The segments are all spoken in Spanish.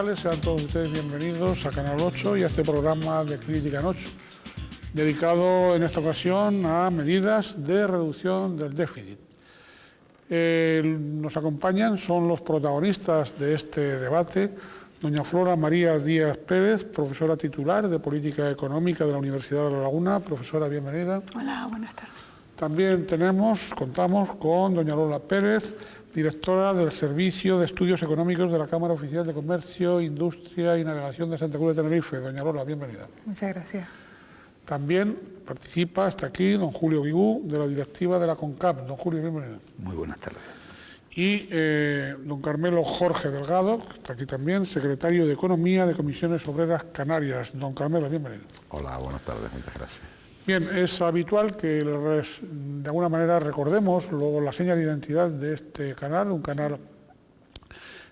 sociales, sean todos ustedes bienvenidos a Canal 8 y a este programa de Crítica en 8, dedicado en esta ocasión a medidas de reducción del déficit. Nos acompañan, son los protagonistas de este debate, doña Flora María Díaz Pérez, profesora titular de Política Económica de la Universidad de La Laguna. Profesora, bienvenida. Hola, buenas tardes. También contamos con doña Lola Pérez, directora del Servicio de Estudios Económicos de la Cámara Oficial de Comercio, Industria y Navegación de Santa Cruz de Tenerife. Doña Lola, bienvenida. Muchas gracias. También participa, está aquí, don Julio Guigú, de la directiva de la CONCAP. Don Julio, bienvenido. Muy buenas tardes. Y don Carmelo Jorge Delgado, que está aquí también, secretario de Economía de Comisiones Obreras Canarias. Don Carmelo, bienvenido. Hola, buenas tardes, muchas gracias. Bien, es habitual que de alguna manera recordemos luego la seña de identidad de este canal, un canal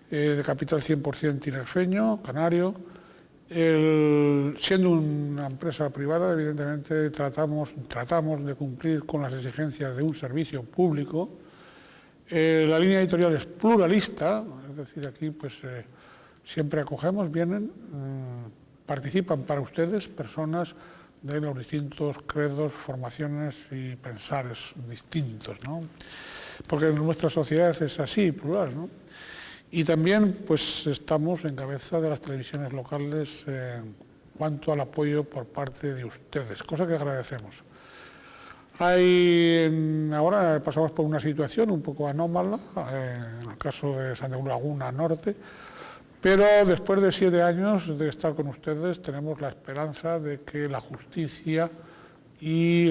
de capital 100% tinerfeño, canario. Siendo una empresa privada, evidentemente tratamos de cumplir con las exigencias de un servicio público. La línea editorial es pluralista, es decir, aquí pues siempre acogemos, vienen, participan para ustedes personas de los distintos credos, formaciones y pensares distintos, ¿no? Porque nuestra sociedad es así, plural, ¿no? Y también pues estamos en cabeza de las televisiones locales en cuanto al apoyo por parte de ustedes, cosa que agradecemos. Ahora pasamos por una situación un poco anómala, en el caso de Santa Cruz Laguna Norte, pero después de 7 años de estar con ustedes tenemos la esperanza de que la justicia y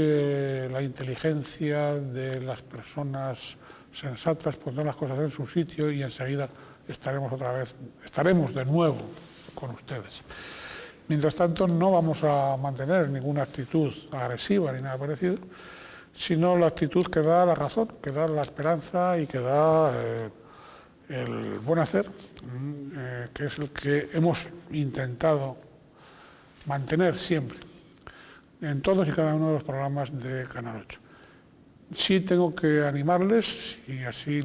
la inteligencia de las personas sensatas pondrán las cosas en su sitio y enseguida estaremos de nuevo con ustedes. Mientras tanto, no vamos a mantener ninguna actitud agresiva ni nada parecido, sino la actitud que da la razón, que da la esperanza y que da el buen hacer, que es el que hemos intentado mantener siempre en todos y cada uno de los programas de Canal 8. Sí tengo que animarles, y así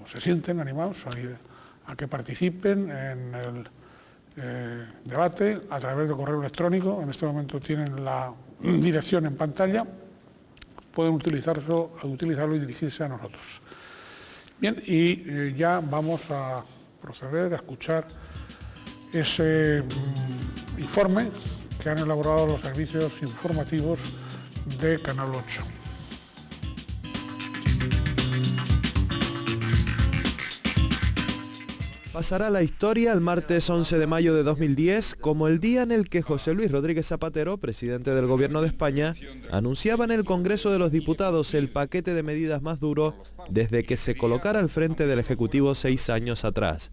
se sienten animados, a que participen en el debate a través de correo electrónico. En este momento tienen la dirección en pantalla, pueden utilizarlo y dirigirse a nosotros. Bien, y ya vamos a proceder a escuchar ese informe que han elaborado los servicios informativos de Canal 8. Pasará a la historia el martes 11 de mayo de 2010 como el día en el que José Luis Rodríguez Zapatero, presidente del Gobierno de España, anunciaba en el Congreso de los Diputados el paquete de medidas más duro desde que se colocara al frente del Ejecutivo 6 años atrás.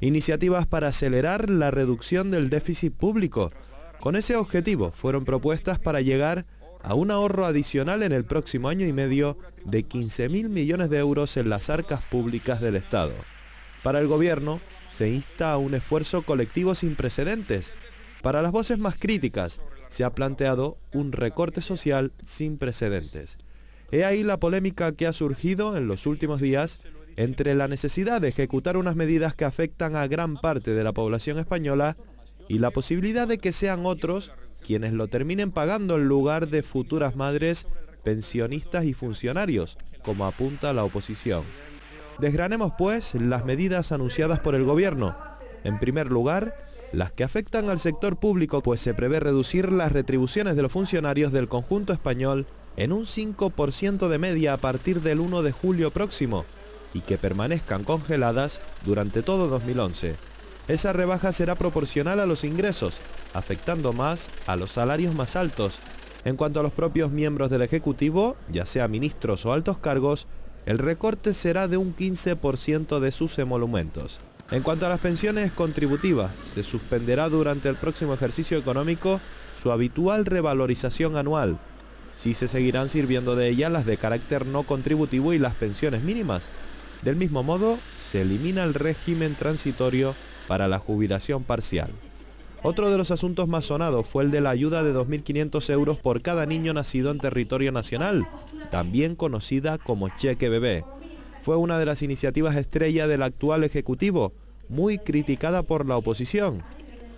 Iniciativas para acelerar la reducción del déficit público. Con ese objetivo fueron propuestas para llegar a un ahorro adicional en el próximo año y medio de 15.000 millones de euros en las arcas públicas del Estado. Para el Gobierno se insta a un esfuerzo colectivo sin precedentes. Para las voces más críticas se ha planteado un recorte social sin precedentes. He ahí la polémica que ha surgido en los últimos días entre la necesidad de ejecutar unas medidas que afectan a gran parte de la población española y la posibilidad de que sean otros quienes lo terminen pagando en lugar de futuras madres, pensionistas y funcionarios, como apunta la oposición. Desgranemos, pues, las medidas anunciadas por el Gobierno. En primer lugar, las que afectan al sector público, pues se prevé reducir las retribuciones de los funcionarios del conjunto español en un 5% de media a partir del 1 de julio próximo y que permanezcan congeladas durante todo 2011. Esa rebaja será proporcional a los ingresos, afectando más a los salarios más altos. En cuanto a los propios miembros del Ejecutivo, ya sea ministros o altos cargos, el recorte será de un 15% de sus emolumentos. En cuanto a las pensiones contributivas, se suspenderá durante el próximo ejercicio económico su habitual revalorización anual. Sí se seguirán sirviendo de ellas las de carácter no contributivo y las pensiones mínimas. Del mismo modo, se elimina el régimen transitorio para la jubilación parcial. Otro de los asuntos más sonados fue el de la ayuda de 2.500 euros por cada niño nacido en territorio nacional, también conocida como cheque bebé. Fue una de las iniciativas estrella del actual Ejecutivo, muy criticada por la oposición.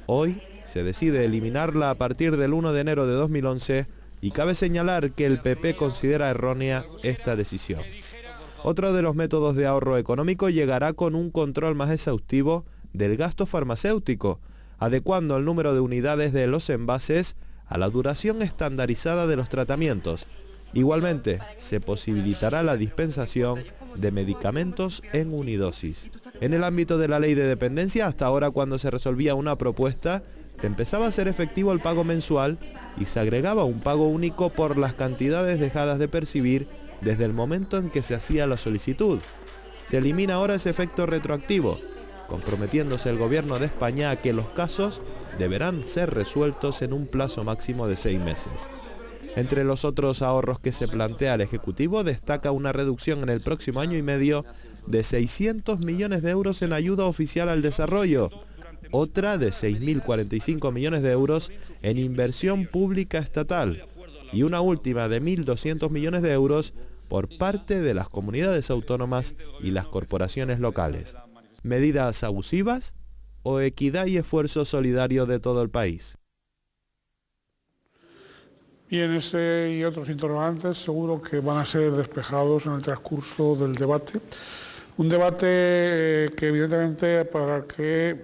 Hoy se decide eliminarla a partir del 1 de enero de 2011 y cabe señalar que el PP considera errónea esta decisión. Otro de los métodos de ahorro económico llegará con un control más exhaustivo del gasto farmacéutico, adecuando el número de unidades de los envases a la duración estandarizada de los tratamientos. Igualmente, se posibilitará la dispensación de medicamentos en unidosis. En el ámbito de la ley de dependencia, hasta ahora cuando se resolvía una propuesta, se empezaba a hacer efectivo el pago mensual y se agregaba un pago único por las cantidades dejadas de percibir desde el momento en que se hacía la solicitud. Se elimina ahora ese efecto retroactivo, comprometiéndose el Gobierno de España a que los casos deberán ser resueltos en un plazo máximo de 6 meses. Entre los otros ahorros que se plantea el Ejecutivo destaca una reducción en el próximo año y medio de 600 millones de euros en ayuda oficial al desarrollo, otra de 6.045 millones de euros en inversión pública estatal y una última de 1.200 millones de euros por parte de las comunidades autónomas y las corporaciones locales. ¿Medidas abusivas o equidad y esfuerzo solidario de todo el país? Bien, ese y otros interrogantes seguro que van a ser despejados en el transcurso del debate. Un debate que evidentemente para el que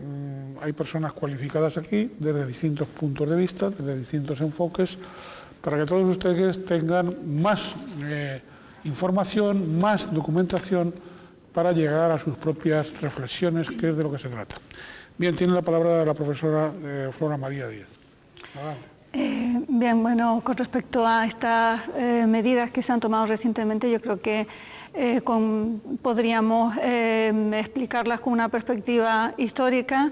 hay personas cualificadas aquí desde distintos puntos de vista, desde distintos enfoques, para que todos ustedes tengan más información, más documentación para llegar a sus propias reflexiones, que es de lo que se trata. Bien, tiene la palabra la profesora Flora María Díaz. Adelante. Bien, bueno, con respecto a estas medidas que se han tomado recientemente, yo creo que podríamos explicarlas con una perspectiva histórica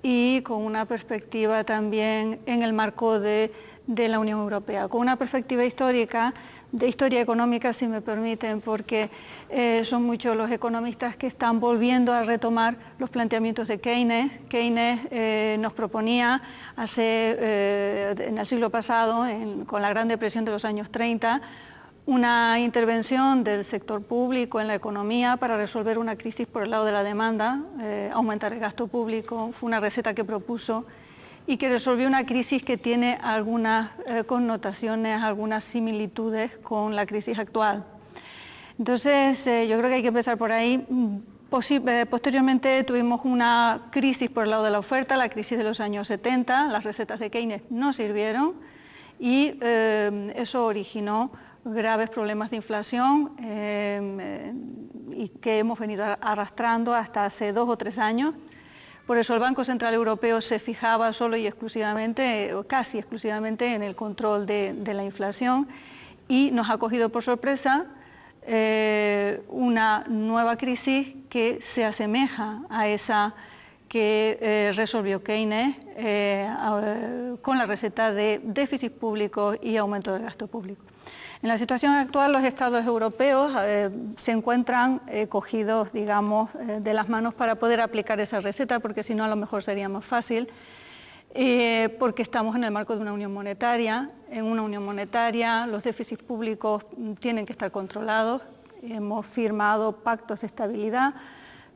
y con una perspectiva también en el marco de la Unión Europea. Con una perspectiva histórica, de historia económica, si me permiten, porque son muchos los economistas que están volviendo a retomar los planteamientos de Keynes. Keynes nos proponía en el siglo pasado, con la Gran Depresión de los años 30, una intervención del sector público en la economía para resolver una crisis por el lado de la demanda, aumentar el gasto público. Fue una receta que propuso y que resolvió una crisis que tiene algunas connotaciones, algunas similitudes con la crisis actual. Entonces, yo creo que hay que empezar por ahí. Posteriormente tuvimos una crisis por el lado de la oferta, la crisis de los años 70, las recetas de Keynes no sirvieron y eso originó graves problemas de inflación y que hemos venido arrastrando hasta hace 2 o 3 años. Por eso el Banco Central Europeo se fijaba solo y exclusivamente, o casi exclusivamente, en el control de la inflación y nos ha cogido por sorpresa una nueva crisis que se asemeja a esa que resolvió Keynes con la receta de déficit público y aumento del gasto público. En la situación actual, los estados europeos se encuentran cogidos, digamos, de las manos para poder aplicar esa receta, porque si no a lo mejor sería más fácil, porque estamos en el marco de una unión monetaria. En una unión monetaria los déficits públicos tienen que estar controlados. Hemos firmado pactos de estabilidad,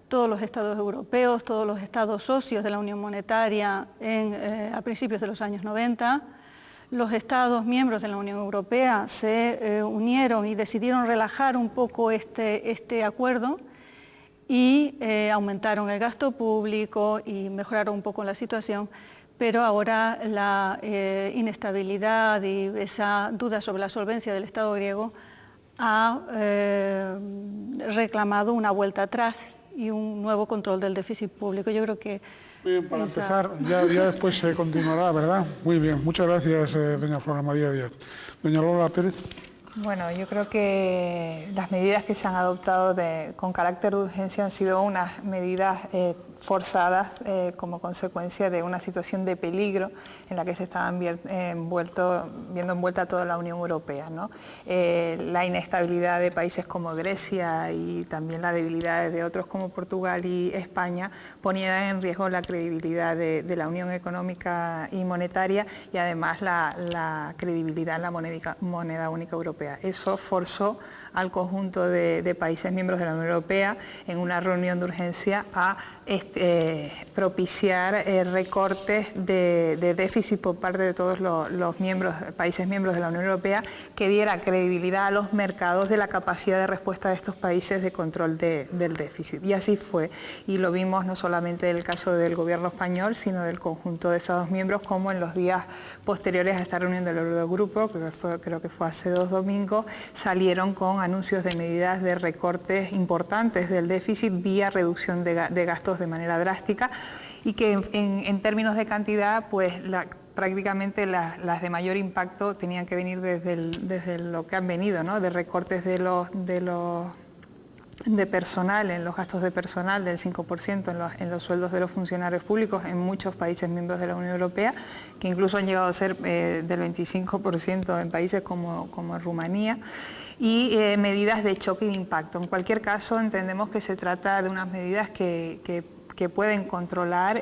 todos los estados europeos, todos los estados socios de la unión monetaria a principios de los años 90. Los Estados miembros de la Unión Europea se unieron y decidieron relajar un poco este acuerdo y aumentaron el gasto público y mejoraron un poco la situación, pero ahora la inestabilidad y esa duda sobre la solvencia del Estado griego ha reclamado una vuelta atrás y un nuevo control del déficit público. Yo creo que Bien, para empezar, ya después se continuará, ¿verdad? Muy bien, muchas gracias, doña Flora María Díaz. Doña Lola Pérez. Bueno, yo creo que las medidas que se han adoptado con carácter de urgencia han sido unas medidas forzadas como consecuencia de una situación de peligro en la que se estaba viendo envuelta toda la Unión Europea, ¿no? La inestabilidad de países como Grecia y también la debilidad de otros como Portugal y España ponía en riesgo la credibilidad de la Unión Económica y Monetaria y además la credibilidad en la moneda única europea. Eso forzó al conjunto de países miembros de la Unión Europea en una reunión de urgencia a propiciar recortes de déficit por parte de todos los países miembros de la Unión Europea, que diera credibilidad a los mercados de la capacidad de respuesta de estos países de control del déficit. Y así fue, y lo vimos no solamente en el caso del gobierno español, sino del conjunto de Estados miembros, como en los días posteriores a esta reunión del Eurogrupo, creo que fue hace 2 domingos, salieron con anuncios de medidas de recortes importantes del déficit vía reducción de gastos de manera drástica, y que en términos de cantidad, pues prácticamente las de mayor impacto tenían que venir desde lo que han venido, ¿no? De recortes de personal, en los gastos de personal del 5% en los sueldos de los funcionarios públicos en muchos países miembros de la Unión Europea, que incluso han llegado a ser del 25% en países como Rumanía, y medidas de choque y de impacto. En cualquier caso, entendemos que se trata de unas medidas que pueden controlar,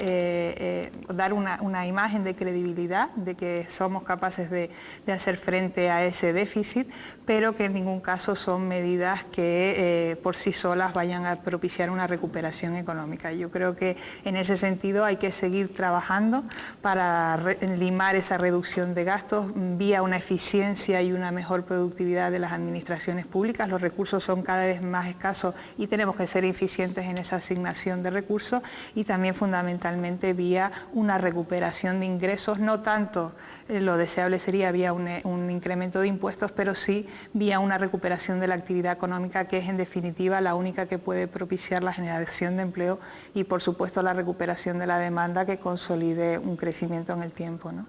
dar una imagen de credibilidad de que somos capaces de hacer frente a ese déficit, pero que en ningún caso son medidas que por sí solas vayan a propiciar una recuperación económica. Yo creo que en ese sentido hay que seguir trabajando para limar esa reducción de gastos vía una eficiencia y una mejor productividad de las administraciones públicas. Los recursos son cada vez más escasos y tenemos que ser eficientes en esa asignación de recursos, y también fundamentalmente vía una recuperación de ingresos, no tanto lo deseable sería vía un incremento de impuestos, pero sí vía una recuperación de la actividad económica, que es en definitiva la única que puede propiciar la generación de empleo y por supuesto la recuperación de la demanda que consolide un crecimiento en el tiempo, ¿no?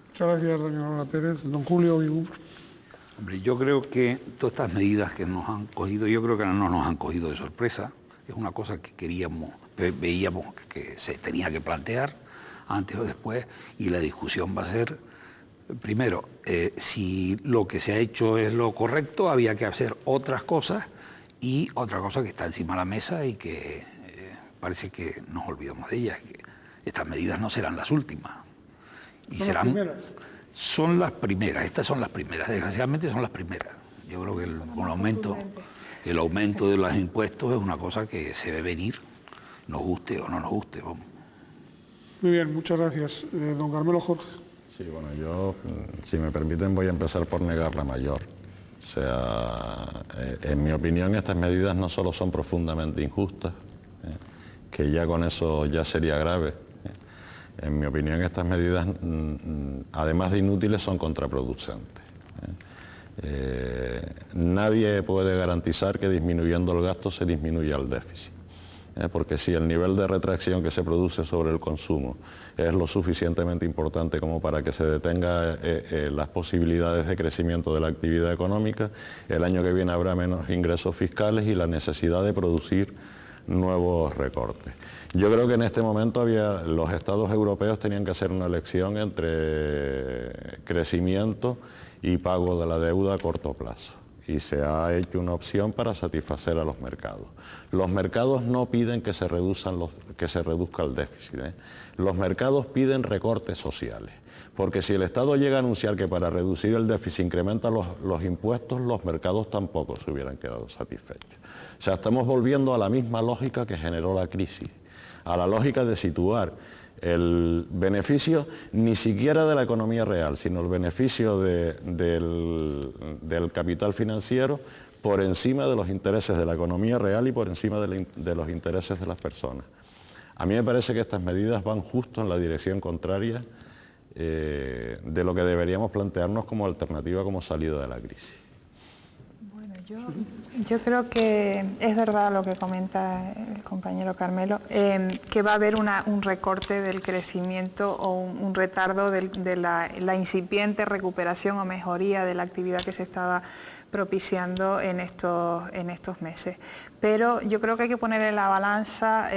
Muchas gracias, doña Lola Pérez. Don Julio Vigum. Hombre, yo creo que todas estas medidas que nos han cogido, yo creo que no nos han cogido de sorpresa. Es una cosa que veíamos que se tenía que plantear antes o después, y la discusión va a ser, primero, si lo que se ha hecho es lo correcto, había que hacer otras cosas, y otra cosa que está encima de la mesa y que parece que nos olvidamos de ellas, que estas medidas no serán las últimas. Son las primeras, estas son las primeras, desgraciadamente son las primeras. Yo creo que el aumento de los impuestos es una cosa que se ve venir, nos guste o no nos guste. Vamos. Muy bien, muchas gracias. Don Carmelo Jorge. Sí, bueno, yo, si me permiten, voy a empezar por negar la mayor. O sea, en mi opinión, estas medidas no solo son profundamente injustas, que ya con eso ya sería grave. En mi opinión, estas medidas, además de inútiles, son contraproducentes. Nadie puede garantizar que disminuyendo el gasto se disminuya el déficit. Porque si el nivel de retracción que se produce sobre el consumo es lo suficientemente importante como para que se detenga las posibilidades de crecimiento de la actividad económica, el año que viene habrá menos ingresos fiscales y la necesidad de producir nuevos recortes. Yo creo que en este momento los estados europeos tenían que hacer una elección entre crecimiento y pago de la deuda a corto plazo. Y se ha hecho una opción para satisfacer a los mercados. Los mercados no piden que se reduzca el déficit. Los mercados piden recortes sociales. Porque si el Estado llega a anunciar que para reducir el déficit incrementa los impuestos, los mercados tampoco se hubieran quedado satisfechos. O sea, estamos volviendo a la misma lógica que generó la crisis, a la lógica de situar el beneficio ni siquiera de la economía real, sino el beneficio del capital financiero por encima de los intereses de la economía real y por encima de los intereses de las personas. A mí me parece que estas medidas van justo en la dirección contraria de lo que deberíamos plantearnos como alternativa, como salida de la crisis. Bueno, yo creo que es verdad lo que comenta el compañero Carmelo, que va a haber un recorte del crecimiento o un retardo de la incipiente recuperación o mejoría de la actividad que se estaba propiciando en estos meses. Pero yo creo que hay que poner en la balanza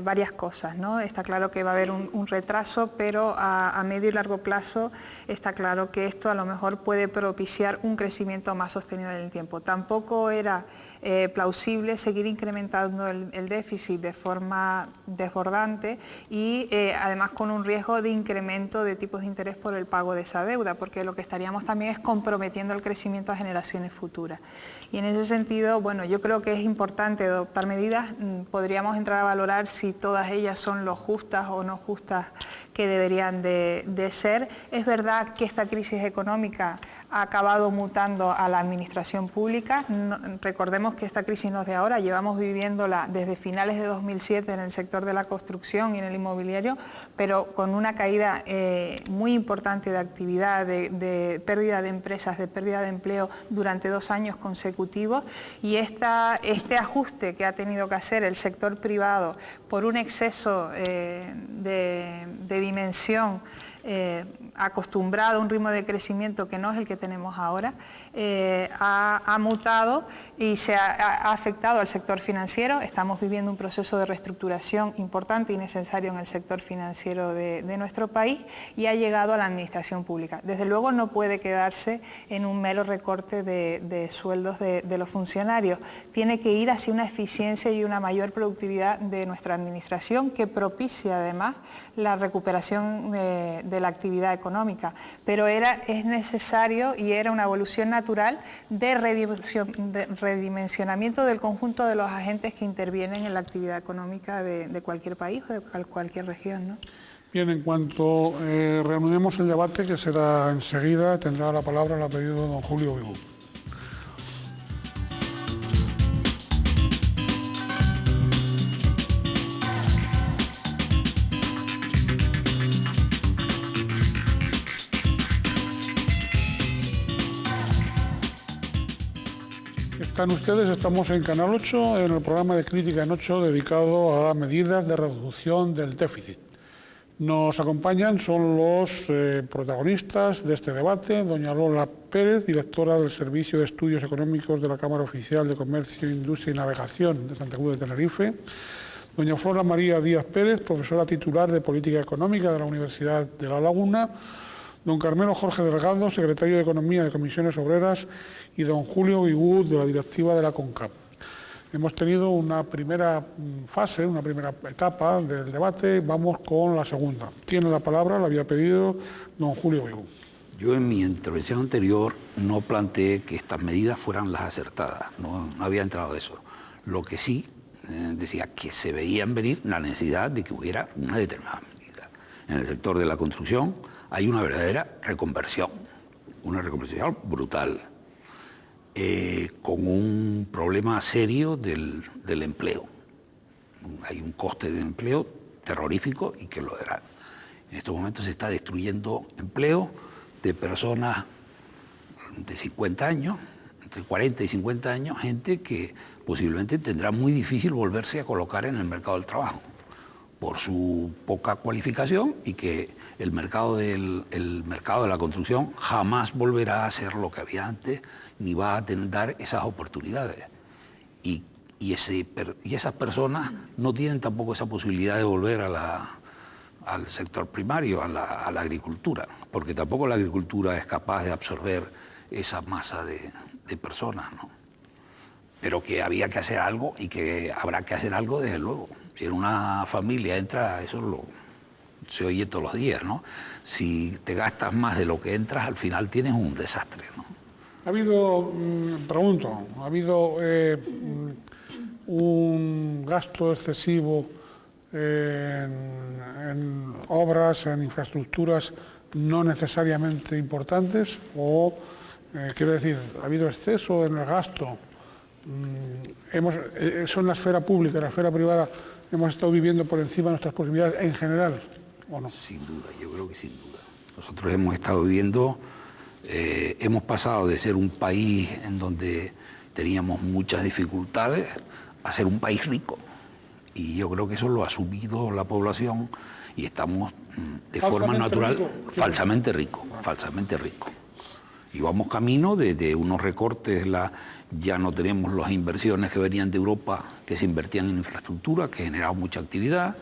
varias cosas, ¿no? Está claro que va a haber un retraso, pero a medio y largo plazo está claro que esto a lo mejor puede propiciar un crecimiento más sostenido en el tiempo. Tampoco era plausible seguir incrementando el déficit de forma desbordante y además con un riesgo de incremento de tipos de interés por el pago de esa deuda, porque lo que estaríamos también es comprometiendo el crecimiento a generaciones futuras. Y en ese sentido, bueno, yo creo que es importante importante adoptar medidas. Podríamos entrar a valorar si todas ellas son lo justas o no justas que deberían de ser. Es verdad que esta crisis económica ha acabado mutando a la administración pública. Recordemos que esta crisis no es de ahora, llevamos viviéndola desde finales de 2007 en el sector de la construcción y en el inmobiliario, pero con una caída muy importante de actividad, de pérdida de empresas, de pérdida de empleo durante 2 años consecutivos, y este ajuste que ha tenido que hacer el sector privado por un exceso de dimensión acostumbrado a un ritmo de crecimiento que no es el que tenemos ahora, ha mutado y ha afectado al sector financiero. Estamos viviendo un proceso de reestructuración importante y necesario en el sector financiero de nuestro país, y ha llegado a la administración pública. Desde luego no puede quedarse en un mero recorte de sueldos de los funcionarios. Tiene que ir hacia una eficiencia y una mayor productividad de nuestra administración, que propicia además la recuperación de la actividad económica. Pero es necesario y era una evolución natural de redimensionamiento del conjunto de los agentes que intervienen en la actividad económica de cualquier país o de cualquier región, ¿no? Bien, en cuanto reanudemos el debate, que será enseguida, tendrá la palabra, la ha pedido don Julio Vivú. Están ustedes, estamos en Canal 8, en el programa de Crítica en 8 dedicado a medidas de reducción del déficit. Nos acompañan, son los protagonistas de este debate, doña Lola Pérez, directora del Servicio de Estudios Económicos de la Cámara Oficial de Comercio, Industria y Navegación de Santa Cruz de Tenerife, doña Flora María Díaz Pérez, profesora titular de Política Económica de la Universidad de La Laguna, don Carmelo Jorge Delgado, secretario de Economía de Comisiones Obreras, y don Julio Vivú, de la directiva de la CONCAP. Hemos tenido una primera fase, una primera etapa del debate, vamos con la segunda. Tiene la palabra, la había pedido don Julio Vivú. Yo en mi intervención anterior no planteé que estas medidas fueran las acertadas, no había entrado eso. Lo que sí decía que se veían venir la necesidad de que hubiera una determinada medida. En el sector de la construcción hay una verdadera reconversión, una reconversión brutal, con un problema serio del empleo. Hay un coste de empleo terrorífico y que lo hará. En estos momentos se está destruyendo empleo de personas de 50 años, entre 40 y 50 años, gente que posiblemente tendrá muy difícil volverse a colocar en el mercado del trabajo por su poca cualificación, y que el mercado de la construcción jamás volverá a ser lo que había antes, ni va a dar esas oportunidades. Y esas personas no tienen tampoco esa posibilidad de volver al sector primario, a la agricultura, porque tampoco la agricultura es capaz de absorber esa masa de personas, ¿no? Pero que había que hacer algo, y que habrá que hacer algo desde luego. Si en una familia entra, eso se oye todos los días, ¿no? Si te gastas más de lo que entras, al final tienes un desastre, ¿no? Ha habido, pregunto, ¿ha habido un gasto excesivo en obras, en infraestructuras no necesariamente importantes? O, quiero decir, ¿ha habido exceso en el gasto? Eso en la esfera pública, en la esfera privada, hemos estado viviendo por encima de nuestras posibilidades en general, ¿o no? Sin duda, yo creo que sin duda. Nosotros hemos estado viviendo, hemos pasado de ser un país en donde teníamos muchas dificultades a ser un país rico. Y yo creo que eso lo ha asumido la población, y estamos de forma natural falsamente rico. Y vamos camino de unos recortes, ya no tenemos las inversiones que venían de Europa, que se invertían en infraestructura, que generaban mucha actividad,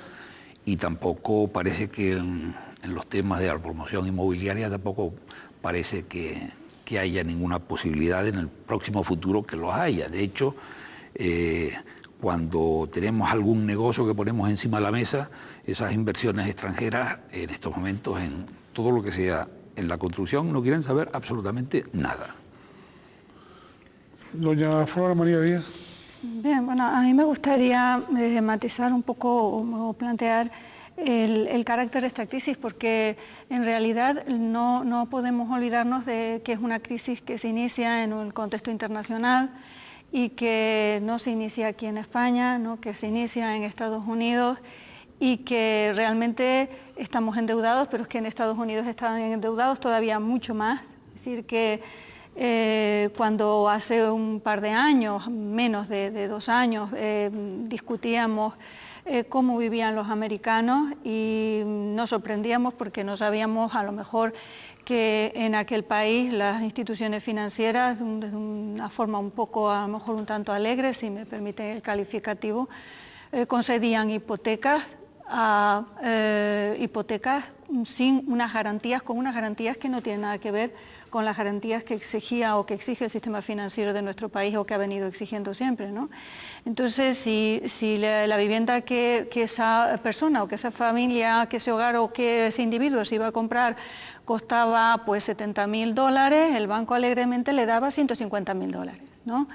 y tampoco parece que en los temas de la promoción inmobiliaria tampoco parece que haya ninguna posibilidad en el próximo futuro que los haya. De hecho, cuando tenemos algún negocio que ponemos encima de la mesa, esas inversiones extranjeras en estos momentos en todo lo que sea en la construcción no quieren saber absolutamente nada. Doña Flora María Díaz. Bien, bueno, a mí me gustaría matizar un poco o plantear el carácter de esta crisis, porque en realidad no podemos olvidarnos de que es una crisis que se inicia en un contexto internacional y que no se inicia aquí en España, ¿no? Que se inicia en Estados Unidos y que realmente estamos endeudados, pero es que en Estados Unidos están endeudados todavía mucho más. Es decir, que cuando hace un par de años, menos de 2 años, discutíamos cómo vivían los americanos y nos sorprendíamos porque no sabíamos a lo mejor que en aquel país las instituciones financieras, de una forma un poco, a lo mejor un tanto alegre, si me permiten el calificativo, concedían hipotecas sin unas garantías, con unas garantías que no tienen nada que ver con las garantías que exigía o que exige el sistema financiero de nuestro país o que ha venido exigiendo siempre, ¿no? Entonces, si la vivienda que esa persona o que esa familia, que ese hogar o que ese individuo se iba a comprar costaba pues $70.000, el banco alegremente le daba $150.000, ¿no?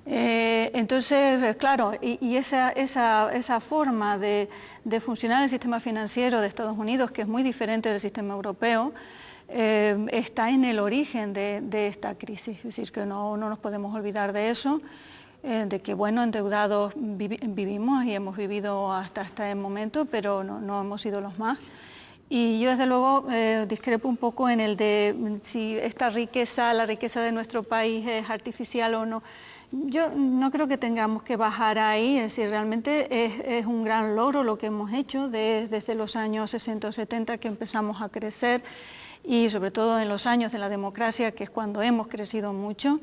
Entonces, claro, y esa forma de funcionar el sistema financiero de Estados Unidos, que es muy diferente del sistema europeo, está en el origen de esta crisis. Es decir, que no nos podemos olvidar de eso, de que, bueno, endeudados vivimos y hemos vivido hasta el momento, pero no hemos sido los más. Y yo, desde luego, discrepo un poco en el de si esta riqueza, la riqueza de nuestro país es artificial o no. Yo no creo que tengamos que bajar ahí, es decir, realmente es un gran logro lo que hemos hecho desde los años 60 o 70 que empezamos a crecer, y sobre todo en los años de la democracia, que es cuando hemos crecido mucho,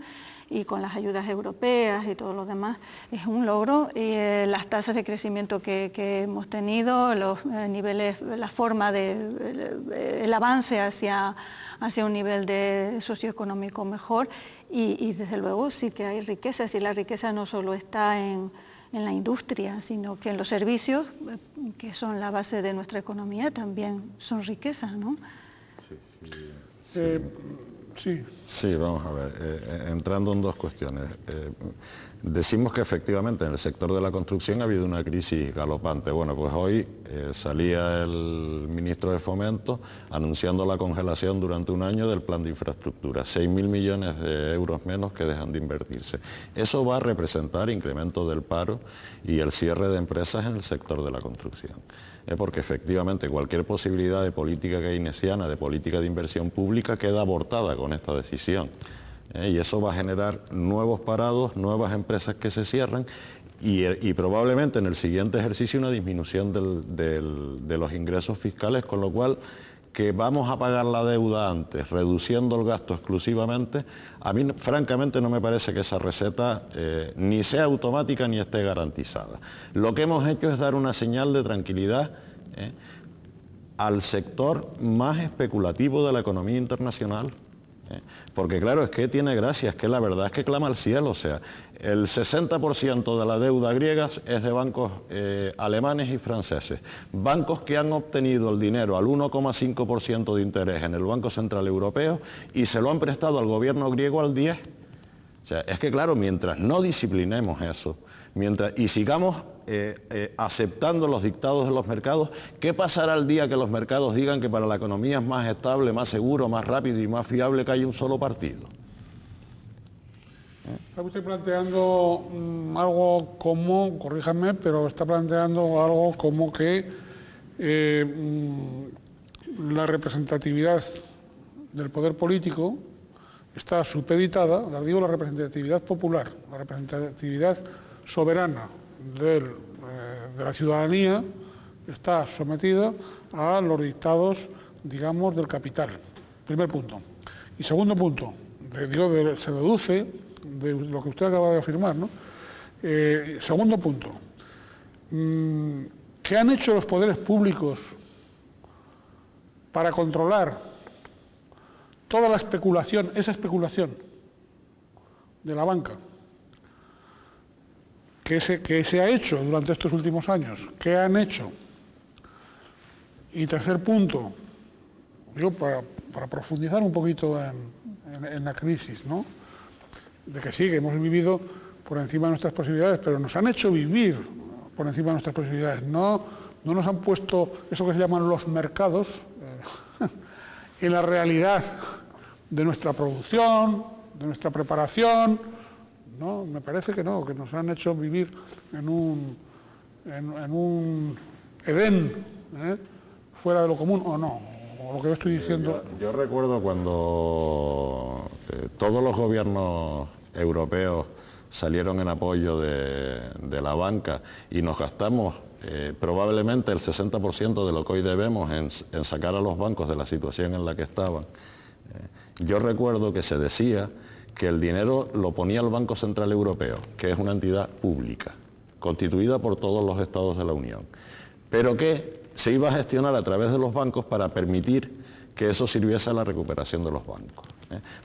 y con las ayudas europeas y todo lo demás, es un logro. Y las tasas de crecimiento que hemos tenido, los niveles, la forma el avance hacia un nivel socioeconómico mejor, y desde luego sí que hay riqueza, y la riqueza no solo está en la industria, sino que en los servicios, que son la base de nuestra economía, también son riqueza, ¿no? Sí, vamos a ver, entrando en dos cuestiones. Decimos que efectivamente en el sector de la construcción ha habido una crisis galopante. Bueno, pues hoy salía el ministro de Fomento anunciando la congelación durante un año del plan de infraestructura, 6.000 millones de euros menos que dejan de invertirse. Eso va a representar incremento del paro y el cierre de empresas en el sector de la construcción. Porque efectivamente cualquier posibilidad de política keynesiana, de política de inversión pública, queda abortada con esta decisión. Y eso va a generar nuevos parados, nuevas empresas que se cierran y probablemente en el siguiente ejercicio una disminución de los ingresos fiscales, con lo cual que vamos a pagar la deuda antes, reduciendo el gasto exclusivamente, a mí francamente no me parece que esa receta ni sea automática ni esté garantizada. Lo que hemos hecho es dar una señal de tranquilidad al sector más especulativo de la economía internacional. Porque claro, es que tiene gracia, es que la verdad es que clama al cielo, o sea, el 60% de la deuda griega es de bancos alemanes y franceses, bancos que han obtenido el dinero al 1,5% de interés en el Banco Central Europeo y se lo han prestado al gobierno griego al 10%. O sea, es que claro, mientras no disciplinemos eso, y sigamos aceptando los dictados de los mercados, ¿qué pasará el día que los mercados digan que para la economía es más estable, más seguro, más rápido y más fiable que haya un solo partido? Está usted planteando algo como, corríjame, pero está planteando algo como que la representatividad del poder político está supeditada, digo la representatividad popular, la representatividad soberana de la ciudadanía está sometida a los dictados, digamos, del capital. Primer punto. Y segundo punto, se deduce de lo que usted acaba de afirmar, ¿no? Segundo punto, ¿qué han hecho los poderes públicos para controlar toda la especulación, esa especulación de la banca que se ha hecho durante estos últimos años? ¿Qué han hecho? Y tercer punto, yo para profundizar un poquito en la crisis, ¿no? De que sí, que hemos vivido por encima de nuestras posibilidades, pero nos han hecho vivir por encima de nuestras posibilidades. No nos han puesto eso que se llaman los mercados en la realidad de nuestra producción, de nuestra preparación. No, me parece que no, que nos han hecho vivir en un Edén, fuera de lo común, o no, o lo que yo estoy diciendo. Yo recuerdo cuando todos los gobiernos europeos salieron en apoyo de la banca y nos gastamos probablemente el 60% de lo que hoy debemos en sacar a los bancos de la situación en la que estaban. Yo recuerdo que se decía que el dinero lo ponía el Banco Central Europeo, que es una entidad pública, constituida por todos los estados de la Unión, pero que se iba a gestionar a través de los bancos para permitir que eso sirviese a la recuperación de los bancos.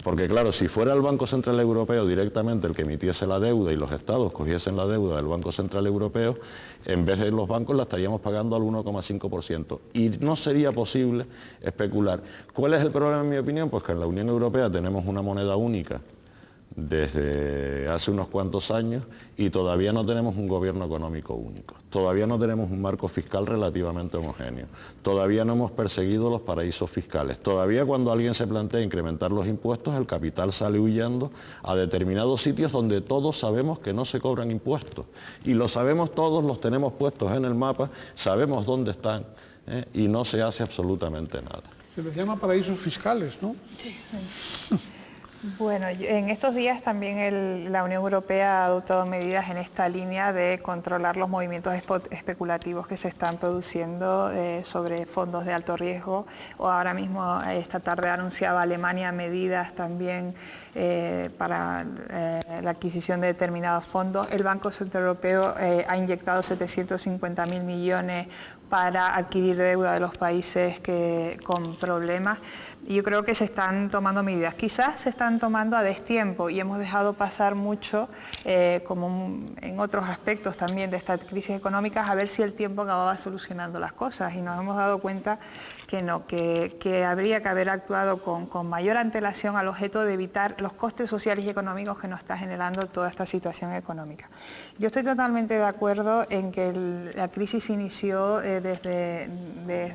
Porque claro, si fuera el Banco Central Europeo directamente el que emitiese la deuda y los estados cogiesen la deuda del Banco Central Europeo, en vez de los bancos la estaríamos pagando al 1,5%. Y no sería posible especular. ¿Cuál es el problema en mi opinión? Pues que en la Unión Europea tenemos una moneda única desde hace unos cuantos años y todavía no tenemos un gobierno económico único, todavía no tenemos un marco fiscal relativamente homogéneo, todavía no hemos perseguido los paraísos fiscales, todavía cuando alguien se plantea incrementar los impuestos, el capital sale huyendo a determinados sitios donde todos sabemos que no se cobran impuestos y lo sabemos todos, los tenemos puestos en el mapa, sabemos dónde están y no se hace absolutamente nada. Se les llama paraísos fiscales, ¿no? Sí. Bueno, en estos días también la Unión Europea ha adoptado medidas en esta línea de controlar los movimientos especulativos que se están produciendo sobre fondos de alto riesgo. O ahora mismo, esta tarde anunciaba Alemania medidas también para la adquisición de determinados fondos. El Banco Central Europeo ha inyectado 750.000 millones para adquirir deuda de los países con problemas. Y yo creo que se están tomando medidas. Quizás se están tomando a destiempo y hemos dejado pasar mucho, como en otros aspectos también de esta crisis económica, a ver si el tiempo acababa solucionando las cosas. Y nos hemos dado cuenta que no, que habría que haber actuado con mayor antelación al objeto de evitar los costes sociales y económicos que nos está generando toda esta situación económica. Yo estoy totalmente de acuerdo en que la crisis se inició desde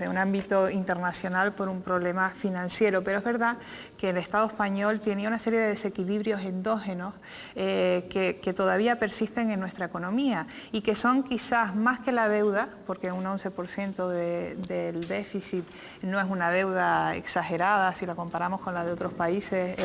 un ámbito internacional por un problema financiero, pero es verdad que el Estado español tenía una serie de desequilibrios endógenos que todavía persisten en nuestra economía y que son quizás más que la deuda, porque un 11% del déficit no es una deuda exagerada si la comparamos con la de otros países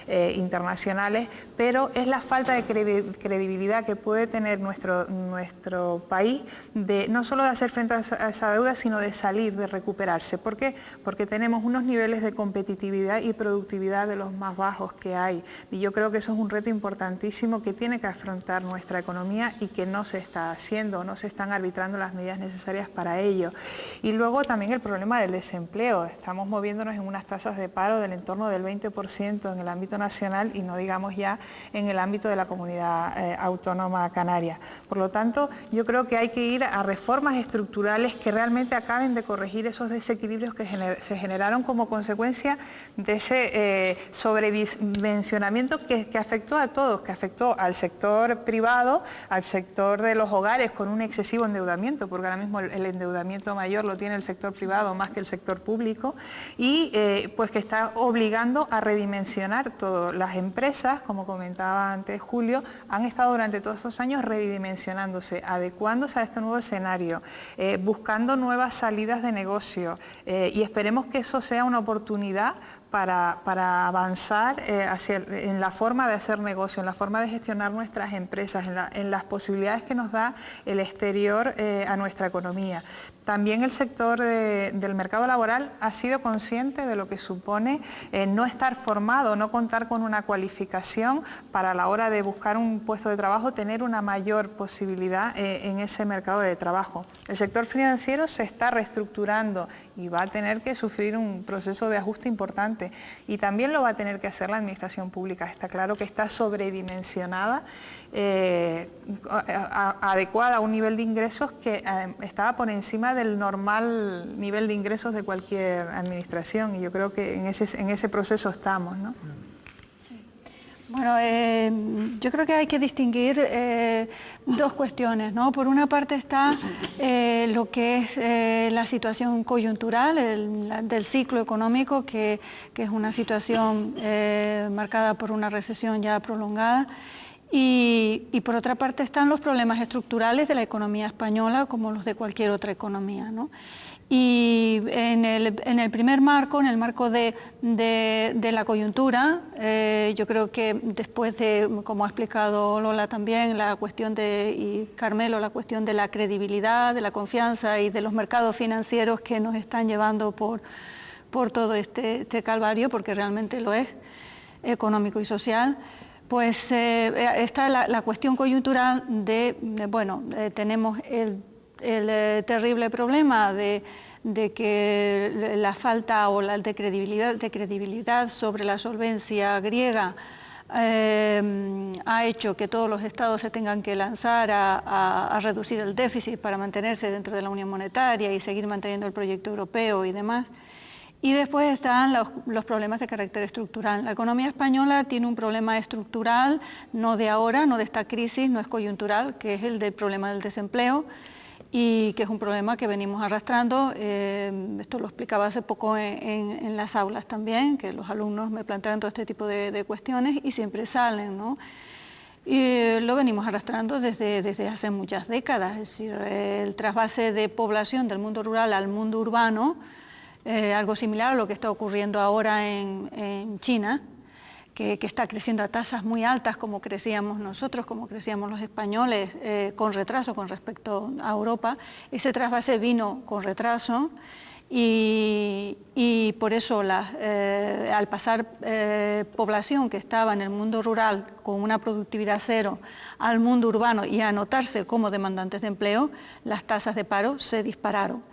internacionales, pero es la falta de credibilidad que puede tener nuestro país de no solo de hacer frente a esa deuda, sino de salir, de recuperarse. ¿Por qué? Porque tenemos unos niveles de competitividad y productividad de los más bajos que hay. Y yo creo que eso es un reto importantísimo que tiene que afrontar nuestra economía y que no se está haciendo, no se están arbitrando las medidas necesarias para ello. Y luego también el problema del desempleo. Estamos moviéndonos en unas tasas de paro del entorno del 20% en el ámbito nacional y no digamos ya en el ámbito de la comunidad autónoma canaria. Por lo tanto, yo creo que hay que ir a reformas estructurales que realmente acaben de corregir esos desequilibrios que se generaron como consecuencia de ese sobredimensionamiento que afectó a todos, que afectó al sector privado, al sector de los hogares con un excesivo endeudamiento, porque ahora mismo el endeudamiento mayor lo tiene el sector privado más que el sector público, y pues que está obligando a redimensionar todo. Las empresas, como comentaba antes Julio, han estado durante todos estos años redimensionándose, adecuándose a este nuevo escenario, buscando nuevas salidas de negocio, y esperemos que eso sea una oportunidad para avanzar en la forma de hacer negocio, en la forma de gestionar nuestras empresas, en las posibilidades que nos da el exterior a nuestra economía. También el sector del mercado laboral ha sido consciente de lo que supone no estar formado, no contar con una cualificación para a la hora de buscar un puesto de trabajo, tener una mayor posibilidad en ese mercado de trabajo. El sector financiero se está reestructurando y va a tener que sufrir un proceso de ajuste importante, y también lo va a tener que hacer la administración pública. Está claro que está sobredimensionada, adecuada a un nivel de ingresos que estaba por encima del normal nivel de ingresos de cualquier administración, y yo creo que en ese proceso estamos, ¿no? Bueno, yo creo que hay que distinguir dos cuestiones, ¿no? Por una parte está lo que es la situación coyuntural del ciclo económico, que es una situación marcada por una recesión ya prolongada. Y por otra parte están los problemas estructurales de la economía española, como los de cualquier otra economía, ¿no? Y en el primer marco, en el marco de la coyuntura, yo creo que después de, como ha explicado Lola también, y Carmelo, la cuestión de la credibilidad, de la confianza y de los mercados financieros que nos están llevando por todo este calvario, porque realmente lo es, económico y social, pues está la cuestión coyuntural tenemos el terrible problema de que la falta de credibilidad sobre la solvencia griega ha hecho que todos los estados se tengan que lanzar a reducir el déficit para mantenerse dentro de la Unión Monetaria y seguir manteniendo el proyecto europeo y demás. Y después están los problemas de carácter estructural. La economía española tiene un problema estructural, no de ahora, no de esta crisis, no es coyuntural, que es el del problema del desempleo, y que es un problema que venimos arrastrando. Esto lo explicaba hace poco en las aulas también, que los alumnos me plantean todo este tipo de cuestiones y siempre salen, ¿no? Y lo venimos arrastrando desde hace muchas décadas, es decir, el trasvase de población del mundo rural al mundo urbano, algo similar a lo que está ocurriendo ahora en China, que está creciendo a tasas muy altas como crecíamos nosotros, como crecíamos los españoles, con retraso con respecto a Europa. Ese trasvase vino con retraso y por eso al pasar población que estaba en el mundo rural con una productividad cero al mundo urbano y a anotarse como demandantes de empleo, las tasas de paro se dispararon.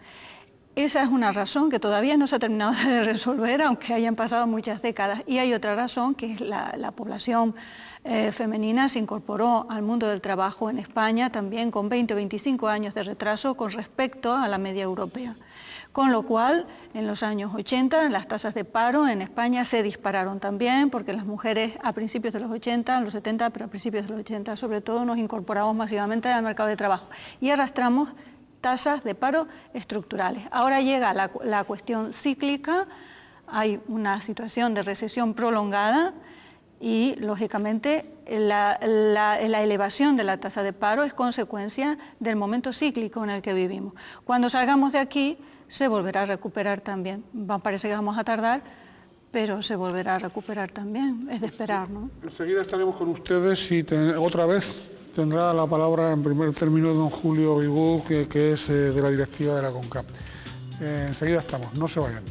Esa es una razón que todavía no se ha terminado de resolver, aunque hayan pasado muchas décadas. Y hay otra razón, que es la población femenina se incorporó al mundo del trabajo en España también con 20 o 25 años de retraso con respecto a la media europea. Con lo cual, en los años 80, las tasas de paro en España se dispararon también, porque las mujeres a principios de los 80, en los 70, pero a principios de los 80 sobre todo, nos incorporamos masivamente al mercado de trabajo y arrastramos tasas de paro estructurales. Ahora llega la cuestión cíclica, hay una situación de recesión prolongada y, lógicamente, la elevación de la tasa de paro es consecuencia del momento cíclico en el que vivimos. Cuando salgamos de aquí, se volverá a recuperar también. Parece que vamos a tardar, pero se volverá a recuperar también, es de esperar, ¿no? Enseguida estaremos con ustedes y otra vez tendrá la palabra en primer término don Julio Vivú, que es de la directiva de la CONCAP. Enseguida estamos, no se vayan.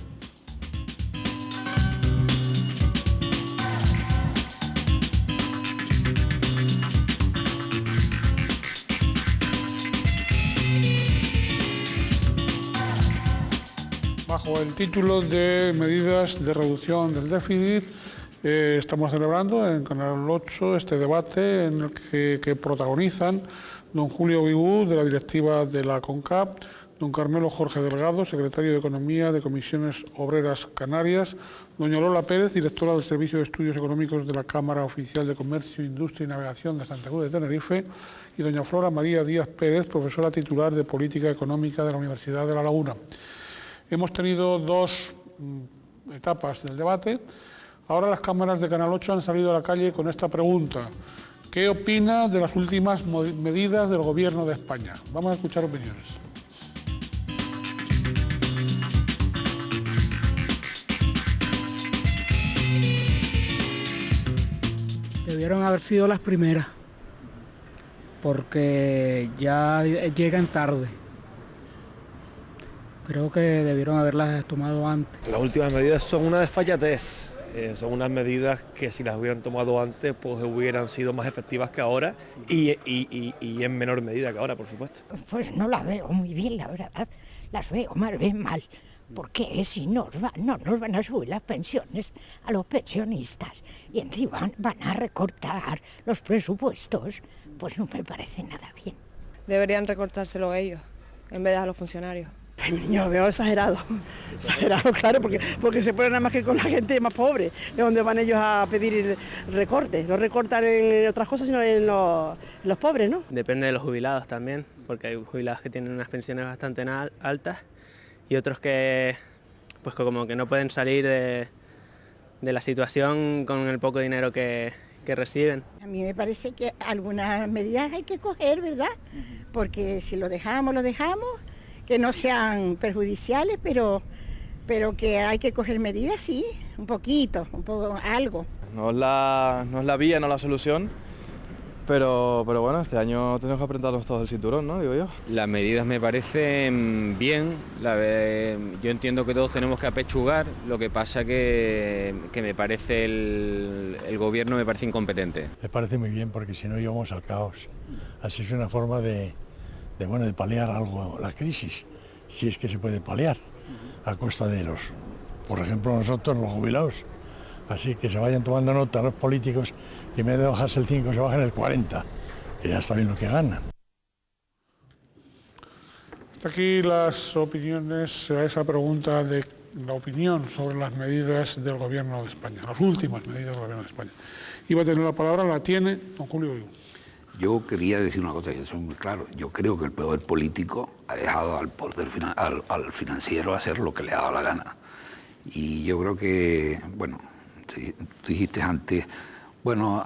Bajo el título de medidas de reducción del déficit, estamos celebrando en Canal 8 este debate en el que protagonizan don Julio Vivú, de la directiva de la CONCAP, don Carmelo Jorge Delgado, secretario de Economía de Comisiones Obreras Canarias, doña Lola Pérez, directora del Servicio de Estudios Económicos de la Cámara Oficial de Comercio, Industria y Navegación de Santa Cruz de Tenerife, y doña Flora María Díaz Pérez, profesora titular de Política Económica de la Universidad de La Laguna. Hemos tenido dos etapas del debate. Ahora las cámaras de Canal 8 han salido a la calle con esta pregunta: ¿qué opina de las últimas medidas del Gobierno de España? Vamos a escuchar opiniones. Debieron haber sido las primeras, porque ya llegan tarde. Creo que debieron haberlas tomado antes. Las últimas medidas son una desfachatez. Son unas medidas que si las hubieran tomado antes, pues hubieran sido más efectivas que ahora y en menor medida que ahora, por supuesto. Pues no las veo muy bien, la verdad. Las veo más bien mal. Porque si no nos van a subir las pensiones a los pensionistas y encima van a recortar los presupuestos, pues no me parece nada bien. Deberían recortárselo ellos, en vez de a los funcionarios. Ay, mi niño, veo exagerado, claro, porque se ponen nada más que con la gente más pobre, es donde van ellos a pedir recortes, no recortan en otras cosas, sino en los pobres, ¿no? Depende de los jubilados también, porque hay jubilados que tienen unas pensiones bastante altas y otros que, pues como que no pueden salir de la situación con el poco dinero que reciben. A mí me parece que algunas medidas hay que coger, ¿verdad? Porque si lo dejamos, que no sean perjudiciales, pero que hay que coger medidas, sí, un poco, algo. No es la vía, no la solución, pero bueno, este año tenemos que apretarnos todos el cinturón, ¿no? Digo yo. Las medidas me parecen bien, yo entiendo que todos tenemos que apechugar, lo que pasa que me parece el gobierno me parece incompetente. Me parece muy bien porque si no íbamos al caos. Así es una forma de paliar algo la crisis, si es que se puede paliar, a costa de por ejemplo, nosotros los jubilados. Así que se vayan tomando nota los políticos que en vez de bajarse el 5 se bajen el 40, que ya está bien lo que ganan. Hasta aquí las opiniones a esa pregunta de la opinión sobre las medidas del Gobierno de España, las últimas medidas del Gobierno de España. Iba a tener la palabra, la tiene don Julio Vigo. Yo quería decir una cosa, y soy muy claro. Yo creo que el poder político ha dejado al poder al financiero hacer lo que le ha dado la gana. Y yo creo que, bueno, tú dijiste antes, bueno,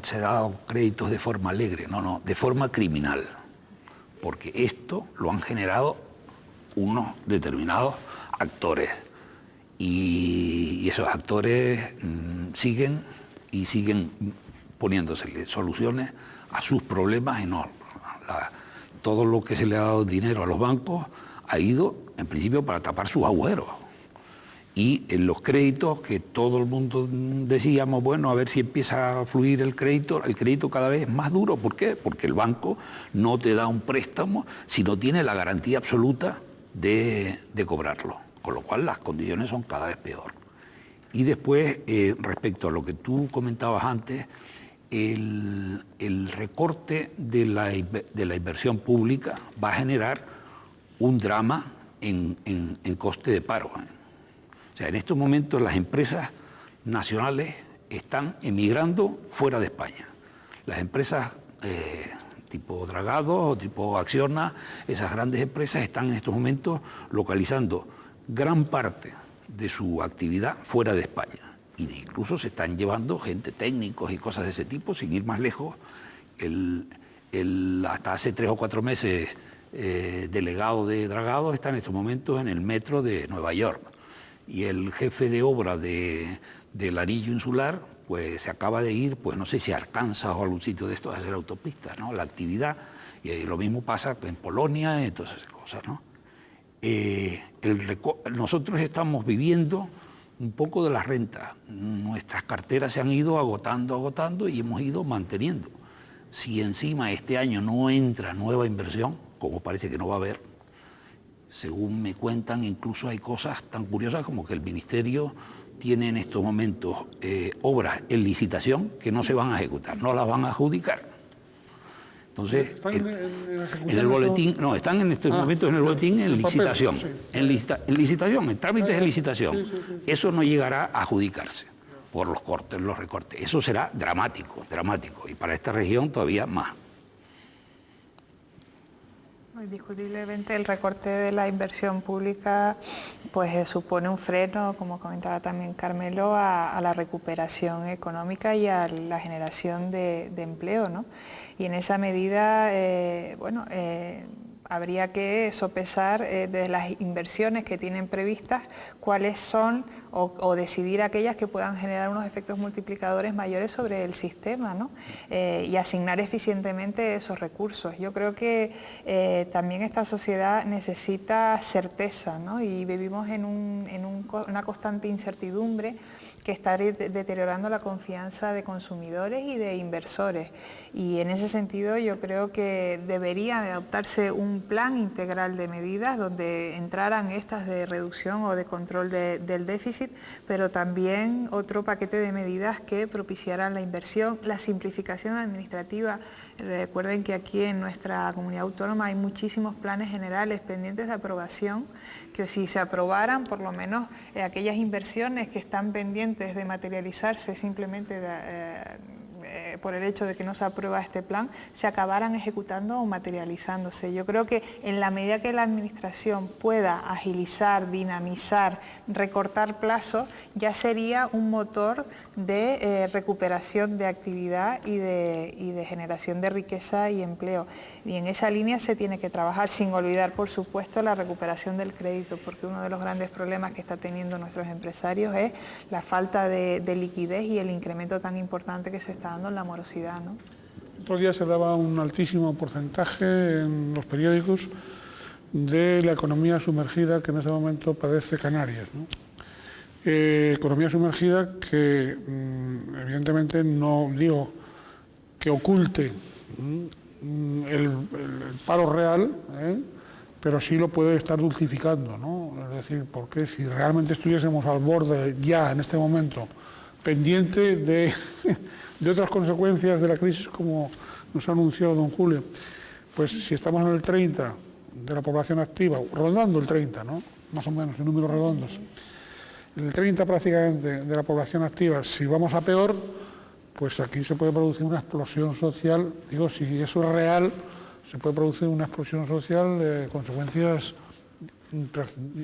se han dado créditos de forma alegre. No, de forma criminal. Porque esto lo han generado unos determinados actores. Y esos actores siguen poniéndosele soluciones a sus problemas y no. Todo lo que se le ha dado dinero a los bancos ha ido, en principio, para tapar sus agujeros. Y en los créditos, que todo el mundo decíamos, bueno, a ver si empieza a fluir el crédito cada vez es más duro. ¿Por qué? Porque el banco no te da un préstamo si no tiene la garantía absoluta de cobrarlo. Con lo cual las condiciones son cada vez peor. Y después, respecto a lo que tú comentabas antes, el recorte de la inversión pública va a generar un drama en coste de paro. O sea, en estos momentos las empresas nacionales están emigrando fuera de España. Las empresas tipo Dragados o tipo Acciona, esas grandes empresas están en estos momentos localizando gran parte de su actividad fuera de España. E incluso se están llevando gente, técnicos y cosas de ese tipo, sin ir más lejos. Hasta hace 3 o 4 meses, delegado de Dragados está en estos momentos en el metro de Nueva York. Y el jefe de obra del anillo insular, pues se acaba de ir, pues no sé si a Arkansas o algún sitio de estos a hacer autopistas, ¿no? La actividad, y lo mismo pasa en Polonia y todas esas cosas, ¿no? Nosotros estamos viviendo un poco de las rentas. Nuestras carteras se han ido agotando y hemos ido manteniendo. Si encima este año no entra nueva inversión, como parece que no va a haber, según me cuentan, incluso hay cosas tan curiosas como que el Ministerio tiene en estos momentos obras en licitación que no se van a ejecutar, no las van a adjudicar. Entonces, en el boletín, no, están en estos momentos en el boletín en licitación, sí. en licitación, en trámites de licitación. Sí. Eso no llegará a adjudicarse por los recortes. Eso será dramático, y para esta región todavía más. Indiscutiblemente el recorte de la inversión pública pues supone un freno, como comentaba también Carmelo, a la recuperación económica y a la generación de empleo, ¿no? Y en esa medida, habría que sopesar de las inversiones que tienen previstas cuáles son o decidir aquellas que puedan generar unos efectos multiplicadores mayores sobre el sistema, ¿no? Y asignar eficientemente esos recursos. Yo creo que también esta sociedad necesita certeza, ¿no? Y vivimos en una constante incertidumbre que está deteriorando la confianza de consumidores y de inversores. Y en ese sentido yo creo que debería adoptarse un plan integral de medidas donde entraran estas de reducción o de control del déficit, pero también otro paquete de medidas que propiciaran la inversión, la simplificación administrativa. Recuerden que aquí en nuestra comunidad autónoma hay muchísimos planes generales pendientes de aprobación, que si se aprobaran, por lo menos aquellas inversiones que están pendientes de materializarse simplemente por el hecho de que no se aprueba este plan, se acabaran ejecutando o materializándose. Yo creo que en la medida que la Administración pueda agilizar, dinamizar, recortar plazos, ya sería un motor de recuperación de actividad y de generación de riqueza y empleo. Y en esa línea se tiene que trabajar, sin olvidar, por supuesto, la recuperación del crédito, porque uno de los grandes problemas que están teniendo nuestros empresarios es la falta de liquidez y el incremento tan importante que se está dando en la morosidad, ¿no? Otro día se daba un altísimo porcentaje en los periódicos de la economía sumergida que en este momento padece Canarias, ¿no? Economía sumergida que evidentemente no digo que oculte el paro real, pero sí lo puede estar dulcificando, ¿no? Es decir, porque si realmente estuviésemos al borde ya en este momento, pendiente de otras consecuencias de la crisis, como nos ha anunciado don Julio, pues si estamos en el 30 de la población activa, rondando el 30, ¿no? Más o menos, en números redondos, el 30 prácticamente de la población activa, si vamos a peor, pues aquí se puede producir una explosión social, digo, si eso es real, se puede producir una explosión social de consecuencias,